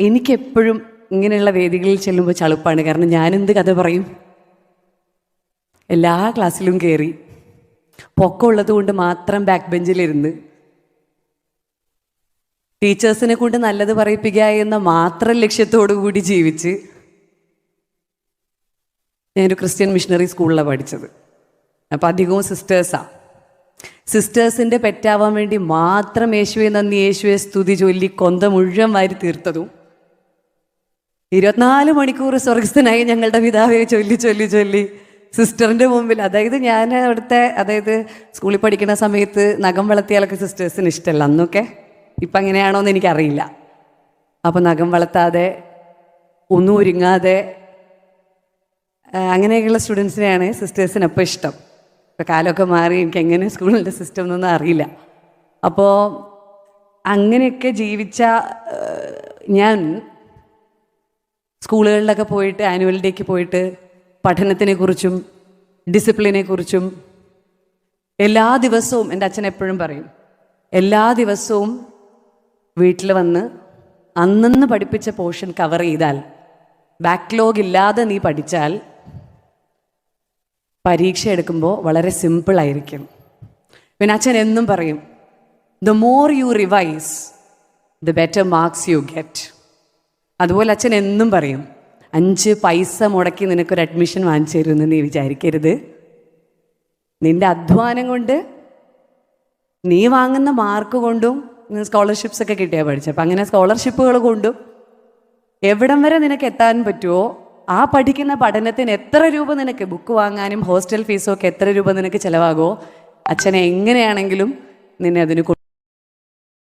എനിക്കെപ്പോഴും ഇങ്ങനെയുള്ള വേദികളിൽ ചെല്ലുമ്പോൾ ചളുപ്പാണ്. കാരണം ഞാനെന്ത് കഥ പറയും? എല്ലാ ക്ലാസ്സിലും കയറി, പൊക്കമുള്ളത് കൊണ്ട് മാത്രം ബാക്ക് ബെഞ്ചിലിരുന്ന്, ടീച്ചേഴ്സിനെ കൊണ്ട് നല്ലത് പറയിപ്പിക്കുക എന്ന മാത്രം ലക്ഷ്യത്തോടു കൂടി ജീവിച്ച്, ഞാനൊരു ക്രിസ്ത്യൻ മിഷണറി സ്കൂളിലാണ് പഠിച്ചത്. അപ്പം അധികവും സിസ്റ്റേഴ്സിൻ്റെ പെറ്റാവാൻ വേണ്ടി മാത്രം യേശുവെ നന്ദി, യേശുവെ സ്തുതി ചൊല്ലി കൊന്ത മുഴുവൻ വാരി തീർത്തതും 24 മണിക്കൂർ സ്വർഗസ്ഥനായി ഞങ്ങളുടെ പിതാവെ ചൊല്ലി ചൊല്ലി ചൊല്ലി സിസ്റ്ററിൻ്റെ മുമ്പിൽ. ഞാൻ അവിടുത്തെ സ്കൂളിൽ പഠിക്കുന്ന സമയത്ത് നഖം വളർത്തിയാലൊക്കെ സിസ്റ്റേഴ്സിന് ഇഷ്ടമല്ല അന്നൊക്കെ. ഇപ്പം അങ്ങനെയാണോ എന്ന് എനിക്കറിയില്ല. അപ്പോൾ നഖം വളർത്താതെ ഒന്നും ഒരുങ്ങാതെ അങ്ങനെയൊക്കെയുള്ള സ്റ്റുഡൻസിനെയാണ് സിസ്റ്റേഴ്സിന് അപ്പോൾ ഇഷ്ടം. ഇപ്പോൾ കാലമൊക്കെ മാറി, എനിക്ക് എങ്ങനെ സ്കൂളിൻ്റെ സിസ്റ്റം എന്നൊന്നും അറിയില്ല. അപ്പോൾ അങ്ങനെയൊക്കെ ജീവിച്ച ഞാൻ സ്കൂളുകളിലൊക്കെ പോയിട്ട് ആനുവൽ ഡേക്ക് പോയിട്ട് പഠനത്തിനെക്കുറിച്ചും ഡിസിപ്ലിനെക്കുറിച്ചും എല്ലാ ദിവസവും എൻ്റെ അച്ഛൻ എപ്പോഴും പറയും, എല്ലാ ദിവസവും വീട്ടിൽ വന്ന് അന്നന്ന് പഠിപ്പിച്ച പോർഷൻ കവർ ചെയ്താൽ, ബാക്ക്ലോഗ് ഇല്ലാതെ നീ പഠിച്ചാൽ പരീക്ഷ എടുക്കുമ്പോൾ വളരെ സിമ്പിളായിരിക്കും. പിന്നെ അച്ഛൻ എന്നും പറയും, the more you revise the better marks you get. അതുപോലെ അച്ഛൻ എന്നും പറയും, 5 പൈസ മുടക്കി നിനക്കൊരു അഡ്മിഷൻ വാങ്ങിച്ചു തരുമെന്ന് നീ വിചാരിക്കരുത്. നിൻ്റെ അധ്വാനം കൊണ്ട്, നീ വാങ്ങുന്ന മാർക്ക് കൊണ്ടും, സ്കോളർഷിപ്സൊക്കെ കിട്ടിയാൽ പഠിച്ചത്. അപ്പം അങ്ങനെ സ്കോളർഷിപ്പുകൾ കൊണ്ടും എവിടം വരെ നിനക്ക് എത്താൻ പറ്റുമോ, ആ പഠിക്കുന്ന പഠനത്തിന് എത്ര രൂപ നിനക്ക് ബുക്ക് വാങ്ങാനും ഹോസ്റ്റൽ ഫീസും ഒക്കെ എത്ര രൂപ നിനക്ക് ചിലവാകുമോ, അച്ഛനെ എങ്ങനെയാണെങ്കിലും നിന്നെ അതിന്